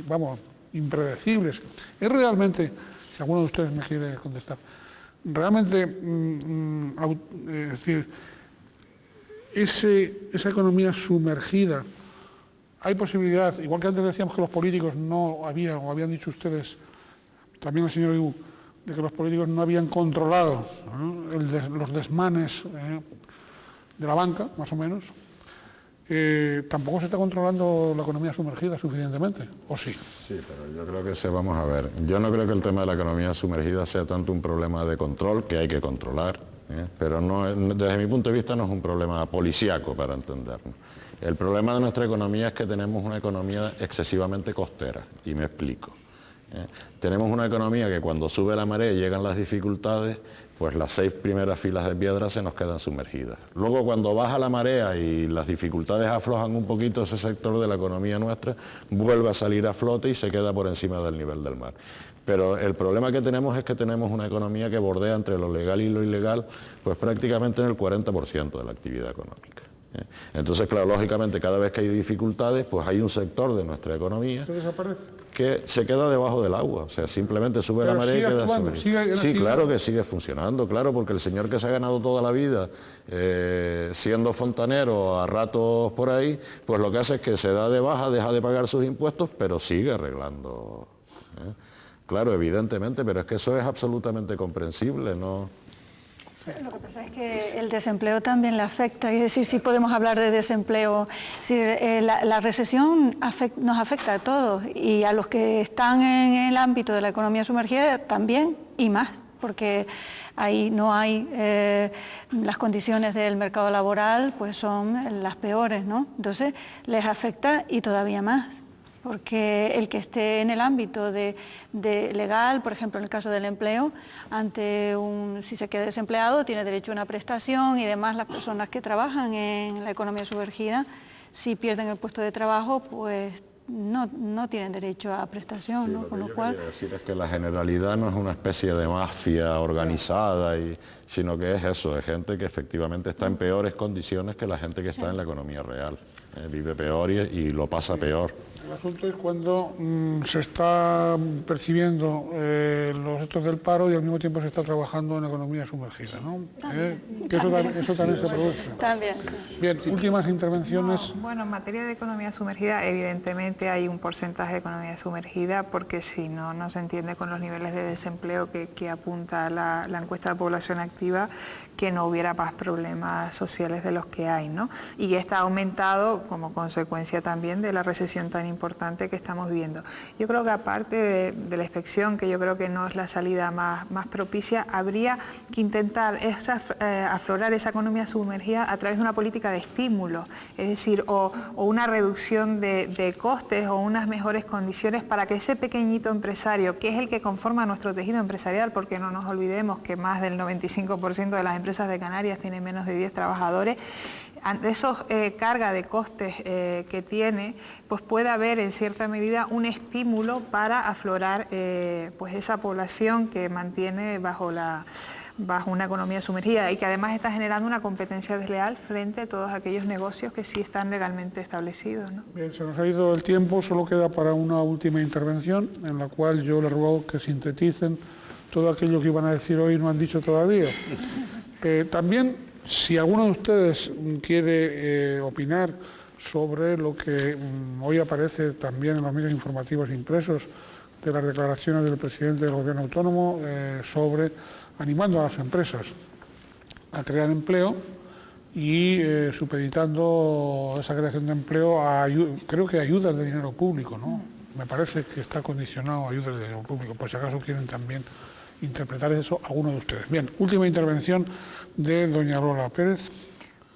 vamos, impredecibles. Es realmente, si alguno de ustedes me quiere contestar, realmente, es decir, esa economía sumergida, hay posibilidad, igual que antes decíamos que los políticos no habían, o habían dicho ustedes, también el señor Ibu, de que los políticos no habían controlado, ¿no?, los desmanes de la banca, más o menos. Tampoco se está controlando la economía sumergida suficientemente, ¿o sí? Sí, pero yo creo que vamos a ver, yo no creo que el tema de la economía sumergida sea tanto un problema de control, que hay que controlar, pero no, desde mi punto de vista no es un problema policíaco, para entendernos. El problema de nuestra economía es que tenemos una economía excesivamente costera, y me explico. Tenemos una economía que cuando sube la marea y llegan las dificultades, pues las 6 primeras filas de piedra se nos quedan sumergidas. Luego cuando baja la marea y las dificultades aflojan un poquito, ese sector de la economía nuestra vuelve a salir a flote y se queda por encima del nivel del mar. Pero el problema que tenemos es que tenemos una economía que bordea entre lo legal y lo ilegal, pues prácticamente en el 40% de la actividad económica. Entonces, claro, lógicamente cada vez que hay dificultades, pues hay un sector de nuestra economía que se queda debajo del agua, o sea, simplemente sube la marea y queda sobre. Sí, claro que sigue funcionando, claro, porque el señor que se ha ganado toda la vida siendo fontanero a ratos por ahí, pues lo que hace es que se da de baja, deja de pagar sus impuestos, pero sigue arreglando. Claro, evidentemente, pero es que eso es absolutamente comprensible, ¿no? Lo que pasa es que el desempleo también le afecta, es decir, si podemos hablar de desempleo, la recesión nos afecta a todos y a los que están en el ámbito de la economía sumergida también y más, porque ahí no hay, las condiciones del mercado laboral pues son las peores, ¿no? Entonces les afecta y todavía más. Porque el que esté en el ámbito de legal, por ejemplo en el caso del empleo, si se queda desempleado tiene derecho a una prestación y demás. Las personas que trabajan en la economía sumergida, si pierden el puesto de trabajo, pues no tienen derecho a prestación, sí, ¿no? Con lo cual quiero decir es que la generalidad no es una especie de mafia organizada, sino que es eso, es gente que efectivamente está en peores condiciones que la gente que está en la economía real. Vive peor y lo pasa peor. El asunto es cuando se está percibiendo los efectos del paro y al mismo tiempo se está trabajando en economía sumergida, ¿no? Que eso también se produce. También, sí. Bien, últimas intervenciones. Bueno, en materia de economía sumergida, evidentemente evidentemente hay un porcentaje de economía sumergida, porque si no, no se entiende con los niveles de desempleo que apunta la encuesta de población activa, que no hubiera más problemas sociales de los que hay, ¿no? Y está aumentado como consecuencia también de la recesión tan importante que estamos viviendo. Yo creo que aparte de la inspección, que yo creo que no es la salida más propicia, habría que intentar aflorar esa economía sumergida a través de una política de estímulo, es decir, o una reducción de costes o unas mejores condiciones para que ese pequeñito empresario, que es el que conforma nuestro tejido empresarial, porque no nos olvidemos que más del 95% de las empresas de Canarias tienen menos de 10 trabajadores, ante esos carga de costes que tiene, pues puede haber en cierta medida un estímulo para aflorar pues esa población que mantiene bajo una economía sumergida y que además está generando una competencia desleal frente a todos aquellos negocios que sí están legalmente establecidos, ¿no? Bien, se nos ha ido el tiempo, solo queda para una última intervención en la cual yo les ruego que sinteticen todo aquello que iban a decir hoy y no han dicho todavía. También, si alguno de ustedes quiere opinar sobre lo que hoy aparece también en los medios informativos impresos de las declaraciones del presidente del Gobierno autónomo sobre animando a las empresas a crear empleo y supeditando esa creación de empleo a, creo que ayudas de dinero público, ¿no? Me parece que está condicionado a ayudas de dinero público, por si acaso quieren también interpretar eso algunos de ustedes. Bien, última intervención de doña Lola Pérez.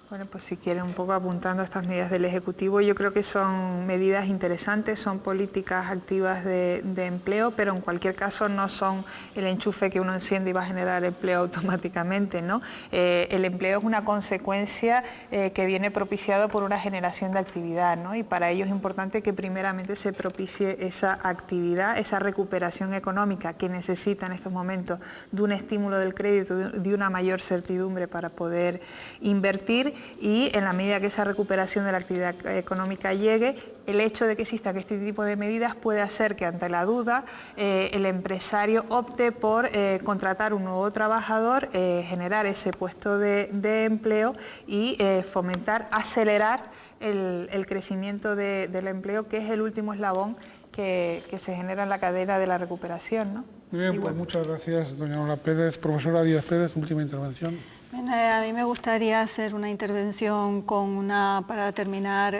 Bueno, pues si quieren un poco apuntando a estas medidas del Ejecutivo, yo creo que son medidas interesantes, son políticas activas de empleo, pero en cualquier caso no son el enchufe que uno enciende y va a generar empleo automáticamente, ¿no? El empleo es una consecuencia que viene propiciado por una generación de actividad, ¿no? Y para ello es importante que primeramente se propicie esa actividad, esa recuperación económica que necesita en estos momentos de un estímulo del crédito, de una mayor certidumbre para poder invertir. Y en la medida que esa recuperación de la actividad económica llegue, el hecho de que exista este tipo de medidas puede hacer que ante la duda el empresario opte por contratar un nuevo trabajador, generar ese puesto de empleo y fomentar, acelerar el crecimiento del empleo, que es el último eslabón que se genera en la cadena de la recuperación, ¿no? Muy bien, pues muchas gracias, doña Lola Pérez. Profesora Díaz Pérez, última intervención. A mí me gustaría hacer una intervención para terminar,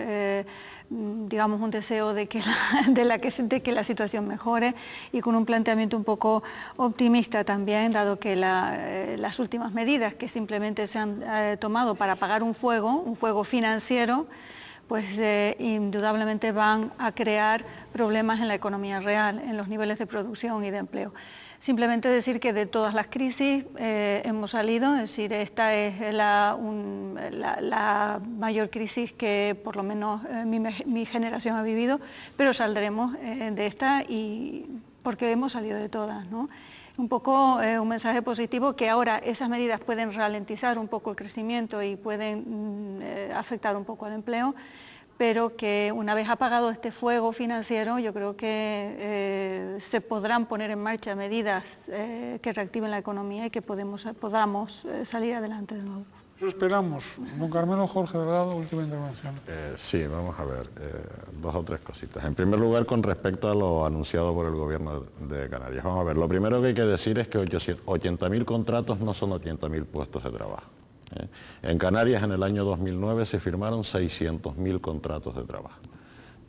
digamos, un deseo de que la situación mejore y con un planteamiento un poco optimista también, dado que las últimas medidas que simplemente se han tomado para apagar un fuego financiero, pues indudablemente van a crear problemas en la economía real, en los niveles de producción y de empleo. Simplemente decir que de todas las crisis hemos salido, es decir, esta es la mayor crisis que por lo menos mi generación ha vivido, pero saldremos de esta porque hemos salido de todas, ¿no? Un poco un mensaje positivo, que ahora esas medidas pueden ralentizar un poco el crecimiento y pueden afectar un poco al empleo, pero que una vez apagado este fuego financiero, yo creo que se podrán poner en marcha medidas que reactiven la economía y que podamos salir adelante de nuevo. Eso esperamos. Don Carmelo Jorge Delgado, última intervención. Sí, vamos a ver, dos o tres cositas. En primer lugar, con respecto a lo anunciado por el Gobierno de Canarias. Vamos a ver, lo primero que hay que decir es que 80.000 contratos no son 80.000 puestos de trabajo. En Canarias en el año 2009 se firmaron 600.000 contratos de trabajo.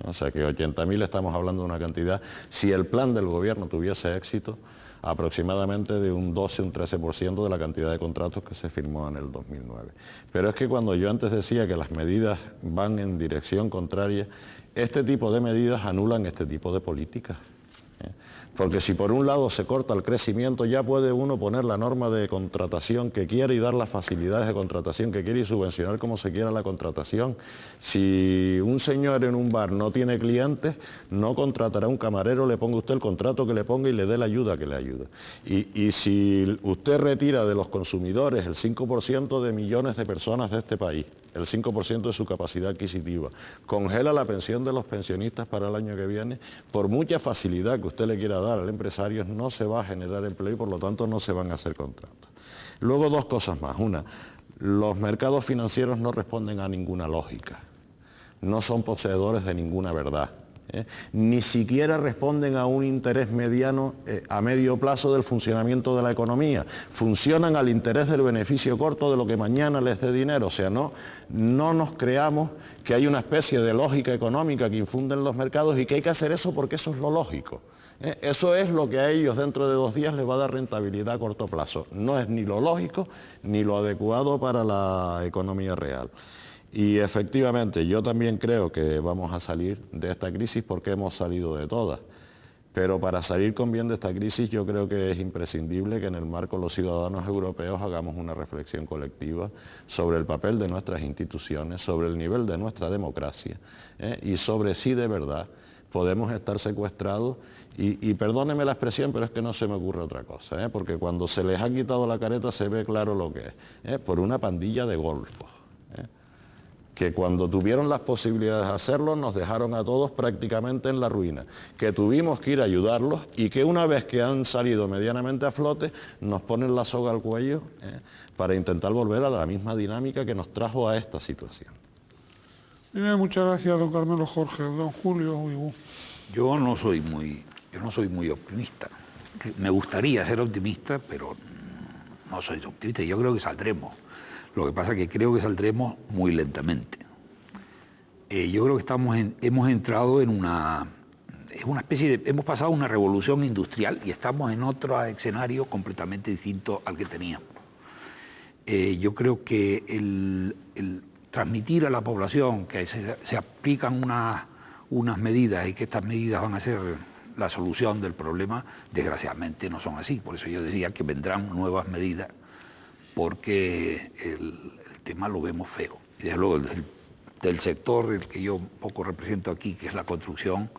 O sea que 80.000 estamos hablando de una cantidad, si el plan del gobierno tuviese éxito, aproximadamente de un 12, un 13% de la cantidad de contratos que se firmó en el 2009. Pero es que cuando yo antes decía que las medidas van en dirección contraria, este tipo de medidas anulan este tipo de políticas. Porque si por un lado se corta el crecimiento, ya puede uno poner la norma de contratación que quiere y dar las facilidades de contratación que quiere y subvencionar como se quiera la contratación. Si un señor en un bar no tiene clientes, no contratará un camarero, le ponga usted el contrato que le ponga y le dé la ayuda que le ayude. Y si usted retira de los consumidores el 5% de millones de personas de este país, el 5% de su capacidad adquisitiva, congela la pensión de los pensionistas para el año que viene, por mucha facilidad que usted le quiera dar al empresario, no se va a generar empleo y por lo tanto no se van a hacer contratos. Luego dos cosas más. Una, los mercados financieros no responden a ninguna lógica, no son poseedores de ninguna verdad. Ni siquiera responden a un interés mediano a medio plazo del funcionamiento de la economía. Funcionan al interés del beneficio corto de lo que mañana les dé dinero. O sea, no nos creamos que hay una especie de lógica económica que infunden los mercados y que hay que hacer eso porque eso es lo lógico. Eso es lo que a ellos dentro de 2 días les va a dar rentabilidad a corto plazo. No es ni lo lógico ni lo adecuado para la economía real. Y efectivamente, yo también creo que vamos a salir de esta crisis porque hemos salido de todas. Pero para salir con bien de esta crisis yo creo que es imprescindible que en el marco los ciudadanos europeos hagamos una reflexión colectiva sobre el papel de nuestras instituciones, sobre el nivel de nuestra democracia y sobre si de verdad podemos estar secuestrados y perdóneme la expresión, pero es que no se me ocurre otra cosa, porque cuando se les ha quitado la careta se ve claro lo que es, por una pandilla de golfos. Que cuando tuvieron las posibilidades de hacerlo nos dejaron a todos prácticamente en la ruina, que tuvimos que ir a ayudarlos y que una vez que han salido medianamente a flote nos ponen la soga al cuello para intentar volver a la misma dinámica que nos trajo a esta situación. Muchas gracias, don Carmelo Jorge. Don Julio Uibú. Yo no soy muy optimista. Me gustaría ser optimista, pero no soy optimista. Yo creo que saldremos. Lo que pasa es que creo que saldremos muy lentamente. Yo creo que hemos entrado en una especie de... Hemos pasado una revolución industrial y estamos en otro escenario completamente distinto al que teníamos. Yo creo que el transmitir a la población que se aplican unas medidas y que estas medidas van a ser la solución del problema, desgraciadamente no son así. Por eso yo decía que vendrán nuevas medidas, porque el tema lo vemos feo. Y desde luego del sector el que yo un poco represento aquí, que es la construcción,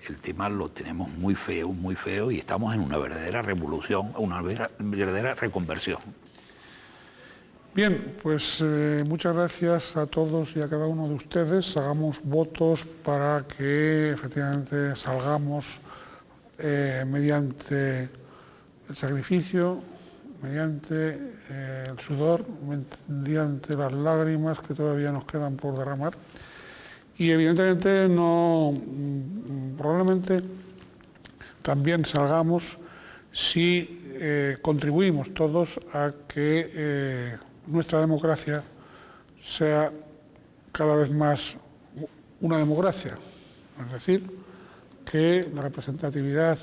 el tema lo tenemos muy feo y estamos en una verdadera revolución, una verdadera reconversión. Bien, pues muchas gracias a todos y a cada uno de ustedes. Hagamos votos para que efectivamente salgamos mediante el sacrificio, mediante el sudor, mediante las lágrimas que todavía nos quedan por derramar. Y evidentemente probablemente también salgamos si contribuimos todos a que nuestra democracia sea cada vez más una democracia. Es decir, que la representatividad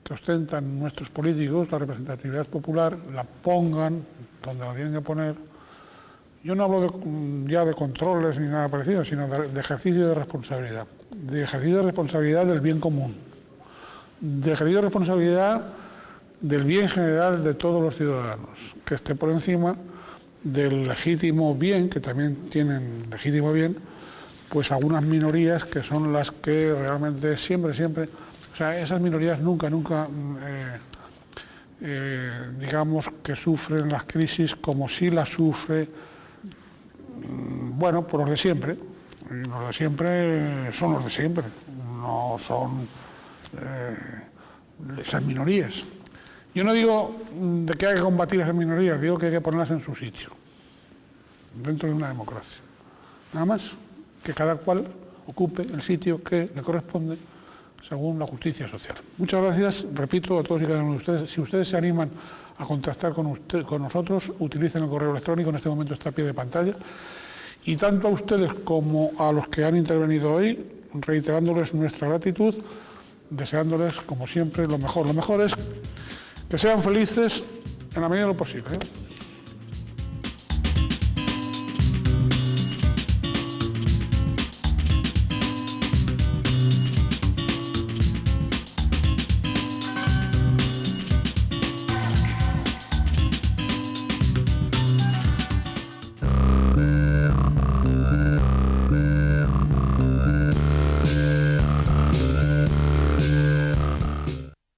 que ostentan nuestros políticos, la representatividad popular, la pongan donde la tienen que poner. Yo no hablo ya de controles ni nada parecido, sino de ejercicio de responsabilidad del bien común, de ejercicio de responsabilidad del bien general de todos los ciudadanos, que esté por encima del legítimo bien, que también tienen legítimo bien, pues algunas minorías que son las que realmente siempre, o sea, esas minorías nunca, digamos que sufren las crisis como si las sufre, bueno, por los de siempre. Y los de siempre son los de siempre, no son esas minorías. Yo no digo de que hay que combatir esas minorías, digo que hay que ponerlas en su sitio, dentro de una democracia. Nada más, que cada cual ocupe el sitio que le corresponde según la justicia social. Muchas gracias, repito, a todos y cada uno de ustedes. Si ustedes se animan a contactar con nosotros, utilicen el correo electrónico, en este momento está a pie de pantalla. Y tanto a ustedes como a los que han intervenido hoy, reiterándoles nuestra gratitud, deseándoles, como siempre, lo mejor. Lo mejor es que sean felices en la medida de lo posible, ¿eh?